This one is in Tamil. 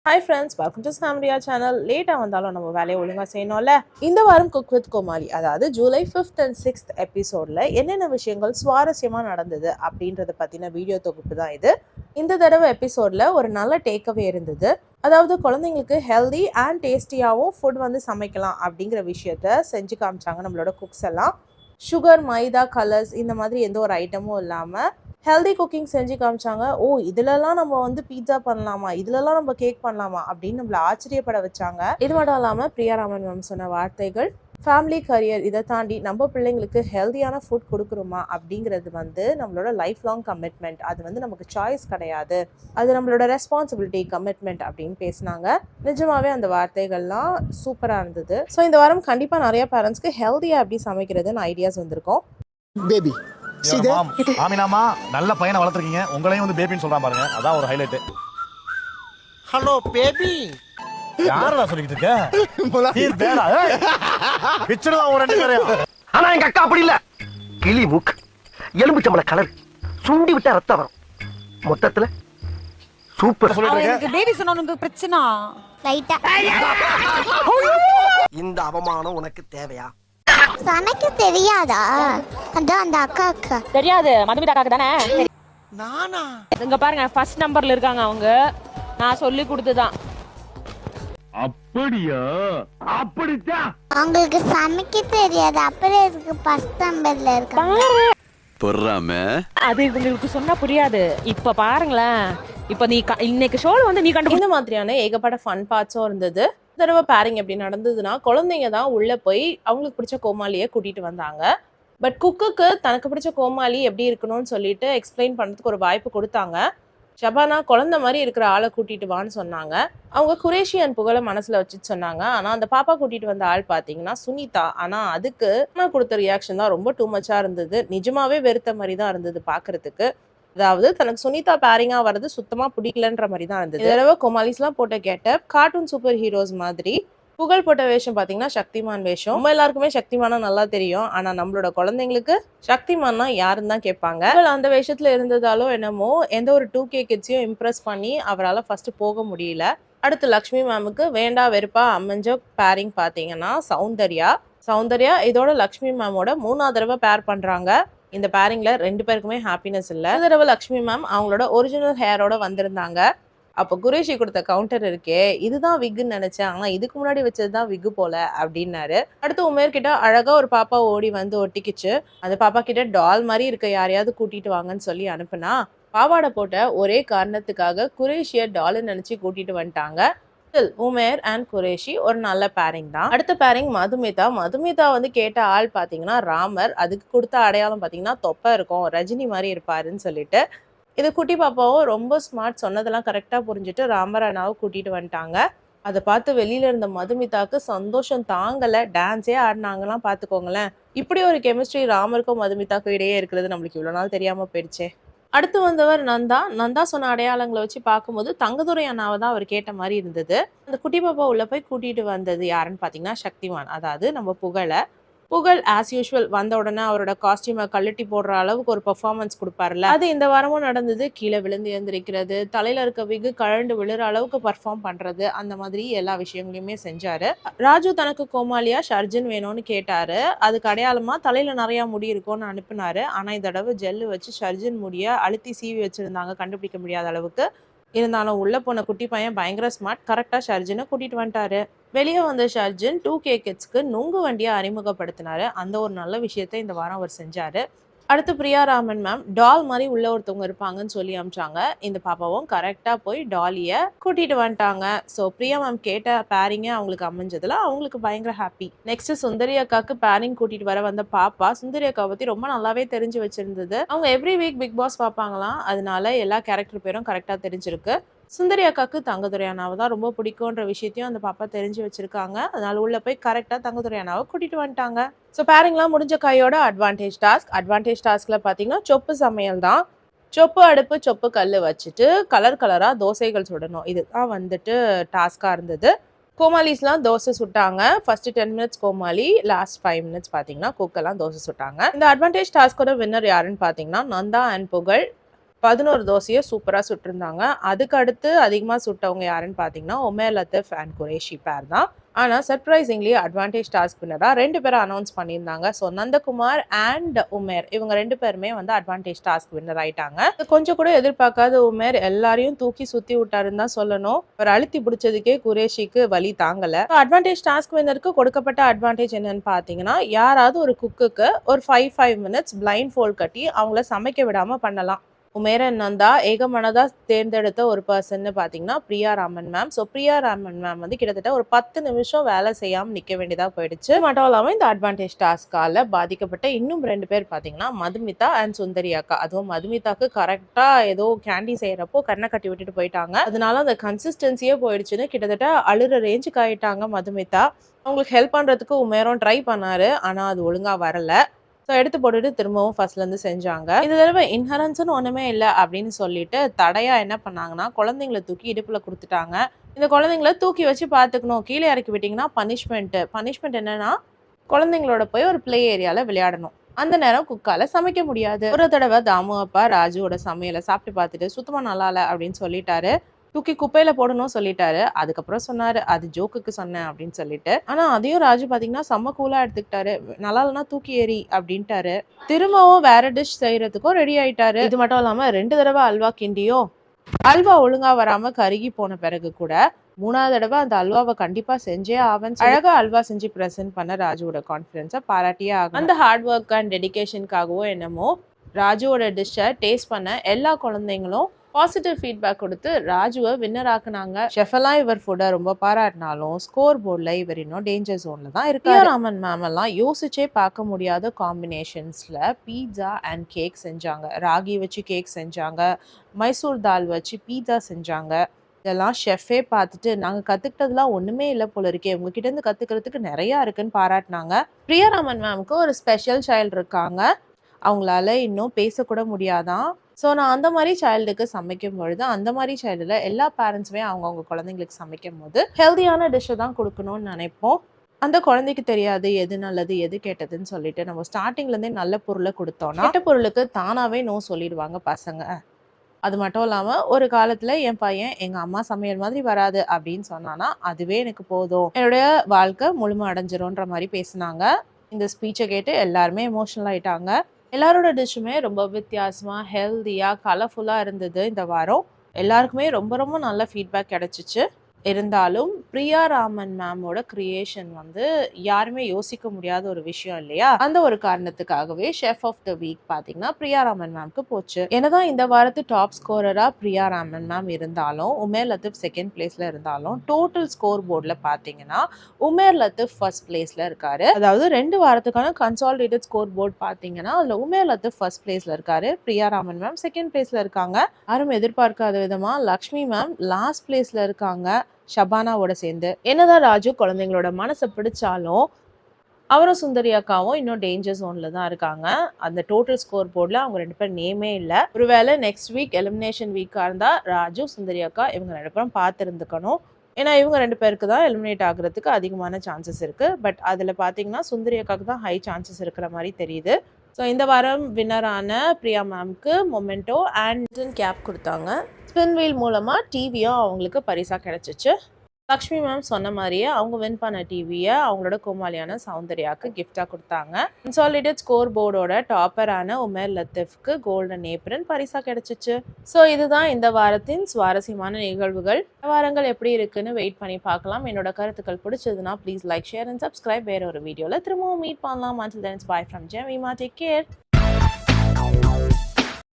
Hi friends, welcome to Samria channel. லேட்டாக வந்தாலும் நம்ம வேலையை ஒழுங்காக செய்யணும்ல. இந்த வாரம் குக் வித் கோமாளி அதாவது ஜூலை 5th and 6th எபிசோடில் என்னென்ன விஷயங்கள் சுவாரஸ்யமாக நடந்தது அப்படின்றத பற்றின வீடியோ தொகுப்பு தான் இது. இந்த தடவை எபிசோடில் ஒரு நல்ல டேக்அவே இருந்தது. அதாவது குழந்தைங்களுக்கு ஹெல்தி அண்ட் டேஸ்டியாகவும் ஃபுட் வந்து சமைக்கலாம் அப்படிங்கிற விஷயத்த செஞ்சு காமிச்சாங்க நம்மளோட குக்ஸ் எல்லாம். சுகர், மைதா, கலர்ஸ் இந்த மாதிரி எந்த ஒரு ஐட்டமும் இல்லாமல் ஹெல்தி குக்கிங் செஞ்சு காமிச்சாங்க. ஓ, இதுலலாம் நம்ம வந்து பீட்சா பண்ணலாமா, இதுலலாம் நம்ம கேக் பண்ணலாமா அப்படின்னு நம்மளை ஆச்சரியப்பட வச்சாங்க. இது மட்டும் இல்லாமல் பிரியாராமன் மேம் சொன்ன வார்த்தைகள், ஃபேமிலி கரியர் இதை தாண்டி நம்ம பிள்ளைங்களுக்கு ஹெல்தியான ஃபுட் கொடுக்குறோமா அப்படிங்கிறது வந்து நம்மளோட லைஃப் லாங் கமிட்மெண்ட். அது வந்து நமக்கு சாய்ஸ் கிடையாது, அது நம்மளோட ரெஸ்பான்சிபிலிட்டி, கமிட்மெண்ட் அப்படின்னு பேசினாங்க. நிஜமாவே அந்த வார்த்தைகள்லாம் சூப்பராக இருந்தது. ஸோ இந்த வாரம் கண்டிப்பாக நிறைய பேரண்ட்ஸ்க்கு ஹெல்தியாக எப்படி சமைக்கிறதுன்னு ஐடியாஸ் வந்திருக்கும். பேபி ஆமினாமா நல்ல பையனை வளர்த்துருக்கீங்க, உங்களையும் வந்து பேபின்னு சொல்றான் பாருங்க, அதான் ஒரு ஹைலைட். ஹலோ பேபி, யாரடா சொல்லிட்டு இருக்க? நீ பேடா பிச்சர்தான் ஒரு ரெண்டு பேரையும். ஆனா எங்க அக்கா அப்படி இல்ல, கிளி மூக்கு, எலும்பு சம்பள கலர், சுண்டி விட்டா ரத்தம் வரும். மொத்தத்துல சூப்பர். எனக்கு பேபி சொன்னவனுக்கு பிரச்சனை லைட்டா. இந்த அவமானம் உனக்கு தேவையா? சமைக்க தெரியாதா? அதான் அந்த அக்காக்கு தெரியாது, மதுமிதா அக்காக்கு தானே. நானா? இங்க பாருங்க, ஃபர்ஸ்ட் நம்பர்ல இருக்காங்க அவங்க, நான் சொல்லி கொடுத்துதான். அப்படியா? அப்படித்தான். அவங்களுக்கு சமைக்க தெரியாது, அப்புறம் இருக்கு ஃபர்ஸ்ட் நம்பர்ல இருக்காங்க. பொறாம அது உங்களுக்கு சொன்னா புரியாது. இப்ப பாருங்களேன், இப்ப நீ இன்னைக்கு ஷோல வந்து நீ கண்டு இந்த மாதிரியான ஏகப்பட்ட ஃபன் பார்ட்ஸும் இருந்தது. தடவை பேரிங் எப்படி நடந்ததுன்னா, குழந்தைங்க தான் உள்ள போய் அவங்களுக்கு பிடிச்ச கோமாளியை கூட்டிட்டு வந்தாங்க. பட் குக்குக்கு தனக்கு பிடிச்ச கோமாளி எப்படி இருக்கணும்னு சொல்லிட்டு எக்ஸ்பிளைன் பண்ணுறதுக்கு ஒரு வாய்ப்பு கொடுத்தாங்க. ஷபானா குழந்தை மாதிரி இருக்கிற ஆளை கூட்டிட்டு வான்னு சொன்னாங்க. அவங்க குரேஷி அண்ட் புகழை மனசுல வச்சுட்டு சொன்னாங்க. ஆனா அந்த பாப்பா கூட்டிட்டு வந்த ஆள் பாத்தீங்கன்னா சுனிதா. ஆனா அதுக்கு நான் கொடுத்த ரியாக்ஷன் தான் ரொம்ப டூ மச்சா இருந்தது. நிஜமாவே வெறுத்த மாதிரி தான் இருந்தது பாக்குறதுக்கு. அதாவது தனக்கு சுனிதா பேரிங்கா வர்றது சுத்தமா பிடிக்கலன்ற மாதிரி தான் இருந்தது. இந்த தடவை கோமாளிஸ்லாம் போட்ட கெட்டப் கார்ட்டூன் சூப்பர் ஹீரோஸ் மாதிரி. புகழ் போட்ட வேஷம் பாத்தீங்கன்னா சக்திமான் வேஷம். நம்ம எல்லாருக்குமே சக்திமானா நல்லா தெரியும், ஆனா நம்மளோட குழந்தைங்களுக்கு சக்திமான்னா யாருன்னு தான் கேட்பாங்க. அந்த வேஷத்துல இருந்ததாலோ என்னமோ எந்த ஒரு 2K கிட்ஸையும் இம்ப்ரெஸ் பண்ணி அவரால் ஃபர்ஸ்ட் போக முடியல. அடுத்து லக்ஷ்மி மேமுக்கு வேண்டா வெறுப்பா அமைஞ்ச பேரிங் பாத்தீங்கன்னா சௌந்தர்யா இதோட லக்ஷ்மி மேமோட 3ஆவது தடவை பேர் பண்றாங்க. இந்த பேரிங்ல 2 பேருக்குமே ஹாப்பினஸ் இல்லை. இந்த தடவை லக்ஷ்மி மேம் அவங்களோட ஒரிஜினல் ஹேரோட வந்திருந்தாங்க. அப்போ குரேஷி கொடுத்த கவுண்டர் இருக்கே, இதுதான் விக்குன்னு நினைச்சேன், ஆனா இதுக்கு முன்னாடி வச்சதுதான் விக்கு போல அப்படின்னாரு. அடுத்து உமேர் கிட்ட அழகா ஒரு பாப்பா ஓடி வந்து ஒட்டிக்கிச்சு. அந்த பாப்பா கிட்ட டால் மாதிரி இருக்க யாரையாவது கூட்டிட்டு வாங்கன்னு சொல்லி அனுப்புனா, பாவாடை போட்ட ஒரே காரணத்துக்காக குரேஷிய டால் நினைச்சு கூட்டிட்டு வந்துட்டாங்க. உமேர் அண்ட் குரேஷி ஒரு நல்ல பேரிங் தான். அடுத்த பேரிங் மதுமிதா வந்து கேட்ட ஆள் பாத்தீங்கன்னா ராமர். அதுக்கு கொடுத்த அடையாளம் பாத்தீங்கன்னா தொப்பை இருக்கும், ரஜினி மாதிரி இருப்பாருன்னு சொல்லிட்டு. இது குட்டி பாப்பாவும் ரொம்ப ஸ்மார்ட், சொன்னதெல்லாம் கரெக்டாக புரிஞ்சுட்டு ராமர் அண்ணாவை கூட்டிட்டு வந்துட்டாங்க. அதை பார்த்து வெளியில இருந்த மதுமிதாக்கு சந்தோஷம் தாங்கலை, டான்ஸே ஆடினாங்கலாம் பார்த்துக்கோங்களேன். இப்படி ஒரு கெமிஸ்ட்ரி ராமருக்கும் மதுமிதாக்கும் இடையே இருக்கிறது நம்மளுக்கு இவ்வளோ நாள் தெரியாமல் போயிடுச்சே. அடுத்து வந்தவர் நந்தா சொன்ன அடையாளங்களை வச்சு பார்க்கும்போது தங்கதுரை அண்ணாவை தான் அவர் கேட்ட மாதிரி இருந்தது. அந்த குட்டி பாப்பா உள்ள போய் கூட்டிட்டு வந்தது யாருன்னு பார்த்தீங்கன்னா சக்திமான், அதாவது நம்ம புகழ் ஆஸ் யூஷுவல் வந்த உடனே அவரோட காஸ்டியூமை கழட்டி போடுற அளவுக்கு ஒரு பெர்ஃபார்மன்ஸ் கொடுப்பாருல்ல, அது இந்த வாரமும் நடந்தது. கீழே விழுந்து எழுந்திருக்கிறது, தலையில இருக்க விகு கழண்டு விழுற அளவுக்கு பர்ஃபார்ம் பண்றது, அந்த மாதிரி எல்லா விஷயங்களையுமே செஞ்சாரு. ராஜு தனக்கு கோமாளியா ஷர்ஜன் வேணும்னு கேட்டாரு. அதுக்கு அடையாளமா தலையில நிறைய முடி இருக்கும்னு அனுப்புனாரு. ஆனா இந்த தடவை ஜெல்லு வச்சு ஷர்ஜன் முடிய அழுத்தி சீவி வச்சிருந்தாங்க, கண்டுபிடிக்க முடியாத அளவுக்கு. இருந்தாலும் உள்ள போன குட்டி பையன் பயங்கர ஸ்மார்ட், கரெக்டா ஷர்ஜனை கூட்டிட்டு வந்துட்டாரு. வெளியே வந்த ஷர்ஜன் 2K கிட்ஸ்க்கு நுங்கு வண்டியை அறிமுகப்படுத்தினாரு. அந்த ஒரு நல்ல விஷயத்த இந்த வாரம் அவர் செஞ்சாரு. அடுத்து பிரியாராமன் மேம் டால் மாதிரி உள்ள ஒருத்தவங்க இருப்பாங்கன்னு சொல்லி அமிச்சாங்க. இந்த பாப்பாவும் கரெக்டா போய் டாலியை கூட்டிட்டு வந்துட்டாங்க. ஸோ பிரியா மேம் கேட்ட பேரிங்க அவங்களுக்கு அமைஞ்சதுல அவங்களுக்கு பயங்கர ஹாப்பி. நெக்ஸ்ட் சுந்தரி அக்காக்கு பேரிங் கூட்டிட்டு வர வந்த பாப்பா சுந்தரி அக்கா பத்தி ரொம்ப நல்லாவே தெரிஞ்சு வச்சிருந்தது. அவங்க எவ்ரி வீக் பிக் பாஸ் பார்ப்பாங்களாம், அதனால எல்லா கேரக்டர் பேரும் கரெக்டா தெரிஞ்சிருக்கு. சுந்தரி அக்காக்கு தங்கதுரை அண்ணாவை தான் ரொம்ப பிடிக்கும்ன்ற விஷயத்தையும் அந்த பாப்பா தெரிஞ்சு வச்சிருக்காங்க. அதனால உள்ள போய் கரெக்டா தங்கதுரை அண்ணாவை கூட்டிட்டு வந்துட்டாங்க. ஸோ பேரிங்லாம் முடிஞ்ச கையோட அட்வான்டேஜ் டாஸ்க்ல பார்த்தீங்கன்னா சொப்பு சமையல் தான். சொப்பு அடுப்பு சொப்பு கல் வச்சுட்டு கலரா தோசைகள் சுடணும், இதுதான் வந்துட்டு டாஸ்கா இருந்தது. கோமாளிஸ்லாம் தோசை சுட்டாங்க. ஃபர்ஸ்ட் 10 மினிட்ஸ் கோமாளி, லாஸ்ட் 5 மினிட்ஸ் பார்த்தீங்கன்னா குக்கெல்லாம் தோசை சுட்டாங்க. இந்த அட்வான்டேஜ் டாஸ்கோட வின்னர் யாருன்னு பார்த்தீங்கன்னா நந்தா அண்ட் புகழ். 11 தோசையை சூப்பராக சுட்டிருந்தாங்க. அதுக்கு அடுத்து அதிகமாக சுட்டவங்க யாருன்னு பார்த்தீங்கன்னா உமேர் லத்தீஃப் அண்ட் குரேஷி பேர் தான். ஆனால் சர்ப்ரைசிங்லி அட்வான்டேஜ் டாஸ்க் வின்னராக 2 பேரை அனௌன்ஸ் பண்ணியிருந்தாங்க. ஸோ நந்தகுமார் அண்ட் உமேர் இவங்க 2 பேருமே வந்து அட்வான்டேஜ் டாஸ்க் வின்னர் ஆயிட்டாங்க. கொஞ்சம் கூட எதிர்பார்க்காத உமேர் எல்லாரையும் தூக்கி சுற்றி விட்டாருன்னு தான் சொல்லணும். அவர் அழுத்தி பிடிச்சதுக்கே குரேஷிக்கு வலி தாங்கலை. அட்வான்டேஜ் டாஸ்க் வின்னருக்கு கொடுக்கப்பட்ட அட்வான்டேஜ் என்னன்னு பார்த்தீங்கன்னா யாராவது ஒரு குக்குக்கு ஒரு 5 minutes பிளைண்ட் ஃபோல்ட் கட்டி அவங்கள சமைக்க விடாமல் பண்ணலாம். உமேர் அண்ட் நந்தா ஏகமனதா தேர்ந்தெடுத்த ஒரு பர்சன்னு பார்த்தீங்கன்னா Priya Raman ma'am. So Priya Raman ma'am வந்து கிட்டத்தட்ட ஒரு 10 நிமிஷம் வேலை செய்யாமல் நிற்க வேண்டியதாக போயிடுச்சு. மட்டும் இல்லாமல் இந்த அட்வான்டேஜ் டாஸ்கால பாதிக்கப்பட்ட இன்னும் 2 பேர் பார்த்தீங்கன்னா மதுமிதா அண்ட் சுந்தரி அக்கா. அதுவும் மதுமிதாக்கு கரெக்டாக ஏதோ கேண்டி செய்கிறப்போ கண்ணை கட்டி விட்டுட்டு போயிட்டாங்க. அதனால அந்த கன்சிஸ்டன்சியே போயிடுச்சுன்னு கிட்டத்தட்ட அழுற ரேஞ்சுக்கு ஆயிட்டாங்க மதுமிதா. அவங்களுக்கு ஹெல்ப் பண்ணுறதுக்கு உமேரும் ட்ரை பண்ணாரு, ஆனால் அது ஒழுங்காக வரல. ஸோ எடுத்து போட்டுட்டு திரும்பவும் ஃபர்ஸ்ட்லேருந்து செஞ்சாங்க. இந்த தடவை இன்ஹரன்ஸ்னு ஒன்றுமே இல்லை அப்படின்னு சொல்லிட்டு தடையாக என்ன பண்ணாங்கன்னா குழந்தைங்களை தூக்கி இடுப்பில் கொடுத்துட்டாங்க. இந்த குழந்தைங்கள தூக்கி வச்சு பார்த்துக்கணும், கீழே இறக்கி விட்டிங்கன்னா பனிஷ்மெண்ட் என்னன்னா குழந்தைங்களோட போய் ஒரு பிளே ஏரியாவில் விளையாடணும். அந்த நேரம் குக்கால சமைக்க முடியாது. ஒரு தடவை தாமு அப்பா ராஜுவோட சமையலை சாப்பிட்டு பார்த்துட்டு சுத்தமாக நல்லா இல்லை அப்படின்னு சொல்லிட்டாரு. தூக்கி குப்பையில போடணும் சொல்லிட்டாரு. அதுக்கப்புறம் சொன்னாரு அது ஜோக்குக்கு சொன்னேன் அப்படின்னு சொல்லிட்டு. ஆனா அதையும் ராஜு பாத்தீங்கன்னா செம்ம கூலா எடுத்துக்கிட்டாரு. நல்லா இல்லைன்னா தூக்கி ஏறி அப்படின்ட்டாரு. திரும்பவும் வேற டிஷ் செய்யறதுக்கும் ரெடி ஆயிட்டாரு. இது மட்டும் இல்லாம 2 தடவை அல்வா கிண்டியும் அல்வா ஒழுங்கா வராம கருகி போன பிறகு கூட 3வது தடவை அந்த அல்வாவை கண்டிப்பா செஞ்சே ஆவன் அழகா அல்வா செஞ்சு பிரசன்ட் பண்ண ராஜுவோட கான்ஃபிடன்ஸை பாராட்டியே ஆகும். அந்த ஹார்ட் ஒர்க் அண்ட் டெடிகேஷனுக்காகவோ என்னமோ ராஜுவோட டிஷ்ஷை டேஸ்ட் பண்ண எல்லா குழந்தைங்களும் பாசிட்டிவ் ஃபீட்பேக் கொடுத்து ராஜுவை வின்னர் ஆக்குனாங்க. ஷெஃபெல்லாம் இவர் ஃபுட்டை ரொம்ப பாராட்டினாலும் ஸ்கோர் போர்டில் இவர் இன்னும் டேஞ்சர் ஜோன்ல தான் இருக்காரு. ராமன் மேம் எல்லாம் யோசிச்சே பார்க்க முடியாத காம்பினேஷன்ஸ்ல பீட்சா அண்ட் கேக் செஞ்சாங்க. ராகி வச்சு கேக் செஞ்சாங்க, மைசூர் தால் வச்சு பீட்சா செஞ்சாங்க. இதெல்லாம் ஷெஃபே பார்த்துட்டு நாங்கள் கற்றுக்கிட்டதுலாம் ஒன்றுமே இல்லை போல இருக்கே, உங்ககிட்ட இருந்து கற்றுக்கிறதுக்கு நிறையா இருக்குன்னு பாராட்டினாங்க. பிரியா ராமன் மேம்க்கு ஒரு ஸ்பெஷல் சைல்டு இருக்காங்க. அவங்களால இன்னும் பேசக்கூட முடியாதான். ஸோ நான் அந்த மாதிரி சைல்டுக்கு சமைக்கும் பொழுது அந்த மாதிரி சைல்டில் எல்லா பேரண்ட்ஸுமே அவங்கவுங்க குழந்தைங்களுக்கு சமைக்கும் போது ஹெல்தியான டிஷ்ஷை தான் கொடுக்கணும்னு நினைப்போம். அந்த குழந்தைக்கு தெரியாது எது நல்லது எது கெட்டதுன்னு சொல்லிட்டு நம்ம ஸ்டார்டிங்லேருந்தே நல்ல பொருளை கொடுத்தோம்னா கெட்ட பொருளுக்கு தானாகவே நோ சொல்லிடுவாங்க பசங்க. அது மட்டும் இல்லாமல் ஒரு காலத்தில் என் பையன் எங்கள் அம்மா சமையல் மாதிரி வராது அப்படின்னு சொன்னான்னா அதுவே எனக்கு போதும், என்னுடைய வாழ்க்கை முழுமை அடைஞ்சிரும்ன்ற மாதிரி பேசினாங்க. இந்த ஸ்பீச்சை கேட்டு எல்லாருமே எமோஷனல் ஆயிட்டாங்க. எல்லாரோட டிஷ்ஷுமே ரொம்ப வித்தியாசமாக ஹெல்த்தியாக கலர்ஃபுல்லாக இருந்தது. இந்த வாரம் எல்லாருக்குமே ரொம்ப ரொம்ப நல்ல ஃபீட்பேக் கிடச்சிச்சு. இருந்தாலும் பிரியா ராமன் மேமோட கிரியேஷன் வந்து யாருமே யோசிக்க முடியாத ஒரு விஷயம் இல்லையா? அந்த ஒரு காரணத்துக்காகவே ஷெஃப் ஆஃப் த வீக் பார்த்தீங்கன்னா பிரியா ராமன் மேம்க்கு போச்சு. என்னதான் இந்த வாரத்து டாப் ஸ்கோரரா பிரியா ராமன் மேம் இருந்தாலும் உமேர் லத்தீஃப் செகண்ட் பிளேஸ்ல இருந்தாலும் டோட்டல் ஸ்கோர் போர்டில் பார்த்தீங்கன்னா உமேர் லத்தீஃப் ஃபர்ஸ்ட் பிளேஸ்ல இருக்காரு. அதாவது 2 வாரத்துக்கான கன்சாலிடேட்டட் ஸ்கோர் போர்டு பார்த்தீங்கன்னா அதுல உமேர் லத்தீஃப் ஃபர்ஸ்ட் பிளேஸ்ல இருக்காரு, பிரியா ராமன் மேம் செகண்ட் பிளேஸ்ல இருக்காங்க. யாரும் எதிர்பார்க்காத விதமா லக்ஷ்மி மேம் லாஸ்ட் பிளேஸ்ல இருக்காங்க ஷபானாவோட சேர்ந்து. என்னதான் ராஜு குழந்தைங்களோட மனசை பிடிச்சாலும் அவரும் சுந்தரி அக்காவும் இன்னும் டேஞ்சர் ஜோன்ல தான் இருக்காங்க. அந்த டோட்டல் ஸ்கோர் போர்டில் அவங்க 2 பேர் நேமே இல்லை. ஒருவேளை நெக்ஸ்ட் வீக் எலிமினேஷன் வீக்காக இருந்தால் ராஜு சுந்தரி அக்கா இவங்க 2 பேரும் பார்த்துருந்துக்கணும். ஏன்னா இவங்க 2 பேருக்கு தான் எலிமினேட் ஆகுறதுக்கு அதிகமான சான்சஸ் இருக்குது. பட் அதில் பார்த்தீங்கன்னா சுந்தரி அக்காவுக்கு தான் ஹை சான்சஸ் இருக்கிற மாதிரி தெரியுது. ஸோ இந்த வாரம் வின்னரான பிரியா மேம்க்கு மொமெண்டோ அண்ட் கேப் கொடுத்தாங்க. ஸ்பின் வீல் மூலமாக டிவியும் அவங்களுக்கு பரிசாக கிடச்சிச்சு. லக்ஷ்மி மேம் சொன்ன மாதிரியே அவங்க வின் பண்ண டிவியை அவங்களோட கோமாளியான சௌந்தர்யாவுக்கு கிஃப்டாக கொடுத்தாங்க. கன்சாலிடேட் ஸ்கோர் போர்டோட டாப்பரான உமேர் லத்தீஃப்க்கு கோல்டன் ஏப்ரன் பரிசாக கிடச்சிச்சு. ஸோ இதுதான் இந்த வாரத்தின் சுவாரஸ்யமான நிகழ்வுகள். வாரங்கள் எப்படி இருக்குன்னு வெயிட் பண்ணி பார்க்கலாம். என்னோட கருத்துக்கள் பிடிச்சதுன்னா please like, share and subscribe. வேற ஒரு வீடியோவில் திரும்பவும் மீட் பண்ணலாம். Until then, it's bye from Jemima. Take care.